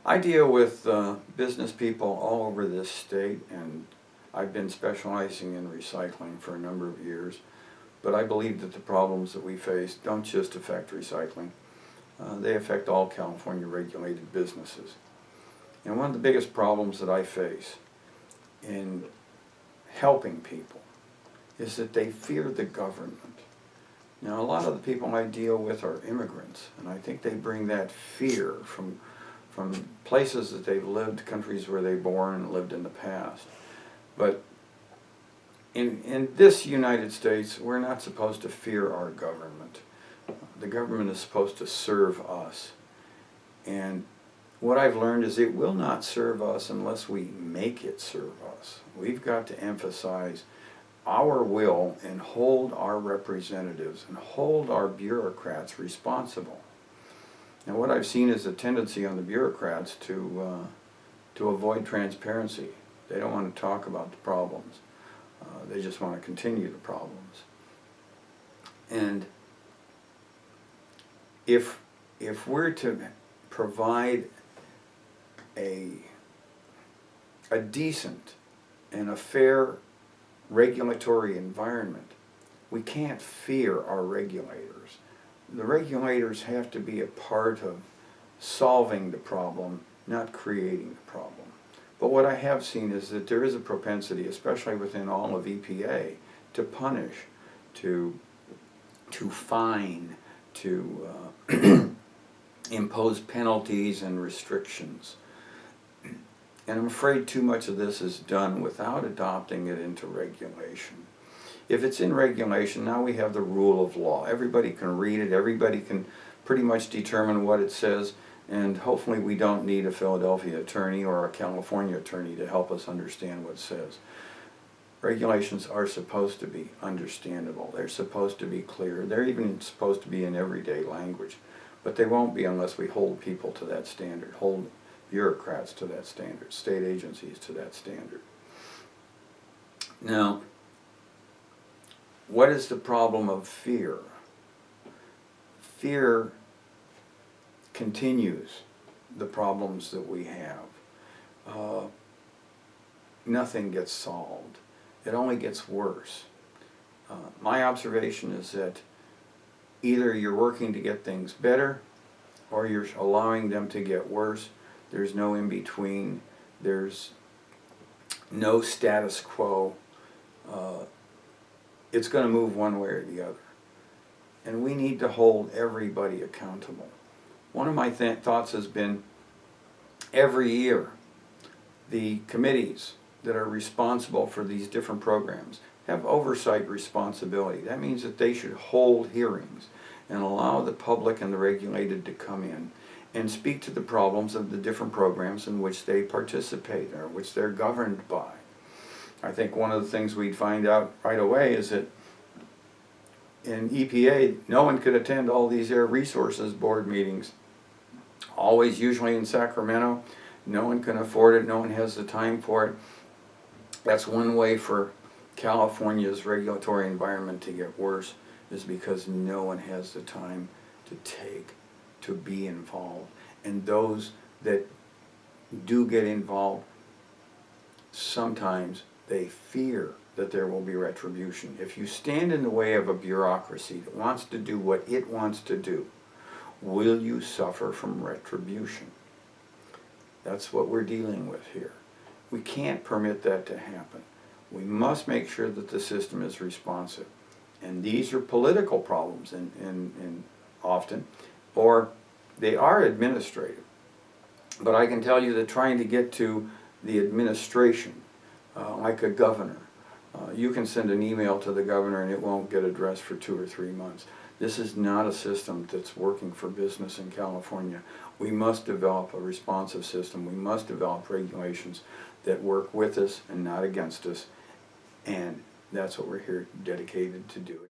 I deal with business people all over this state, and I've been specializing in recycling for a number of years. But I believe that the problems that we face don't just affect recycling. They affect all California regulated businesses. And one of the biggest problems that I face in helping people is that they fear the government. Now, a lot of the people I deal with are immigrants, and I think they bring that fear from places that they've lived, countries where they've born and lived in the past. But in this United States, we're not supposed to fear our government. The government is supposed to serve us. And what I've learned is it will not serve us unless we make it serve us. We've got to emphasize our will and hold our representatives and hold our bureaucrats responsible. Now, what I've seen is a tendency on the bureaucrats to avoid transparency. They don't want to talk about the problems. They just want to continue the problems. And if we're to provide a decent and a fair regulatory environment, we can't fear our regulators. The regulators have to be a part of solving the problem, not creating the problem. But what I have seen is that there is a propensity, especially within all of EPA, to punish, to fine, to impose penalties and restrictions. And I'm afraid too much of this is done without adopting it into regulation. If it's in regulation, now we have the rule of law. Everybody can read it, everybody can pretty much determine what it says, and hopefully we don't need a Philadelphia attorney or a California attorney to help us understand what it says. Regulations are supposed to be understandable. They're supposed to be clear. They're even supposed to be in everyday language. But they won't be unless we hold people to that standard, hold bureaucrats to that standard, state agencies to that standard. Now, what is the problem of fear? Fear continues the problems that we have. Nothing gets solved. It only gets worse. My observation is that either you're working to get things better or you're allowing them to get worse. There's no in between. There's no status quo. It's going to move one way or the other. And we need to hold everybody accountable. One of my thoughts has been, every year, the committees that are responsible for these different programs have oversight responsibility. That means that they should hold hearings and allow the public and the regulated to come in and speak to the problems of the different programs in which they participate or which they're governed by. I think one of the things we'd find out right away is that in EPA, no one could attend all these Air Resources Board meetings, always usually in Sacramento. No one can afford it, no one has the time for it. That's one way for California's regulatory environment to get worse, is because no one has the time to be involved. And those that do get involved, sometimes they fear that there will be retribution. If you stand in the way of a bureaucracy that wants to do what it wants to do, will you suffer from retribution? That's what we're dealing with here. We can't permit that to happen. We must make sure that the system is responsive. And these are political problems in often, or they are administrative. But I can tell you that trying to get to the administration, like a governor, you can send an email to the governor and it won't get addressed for 2 or 3 months. This is not a system that's working for business in California. We must develop a responsive system. We must develop regulations that work with us and not against us. And that's what we're here dedicated to do.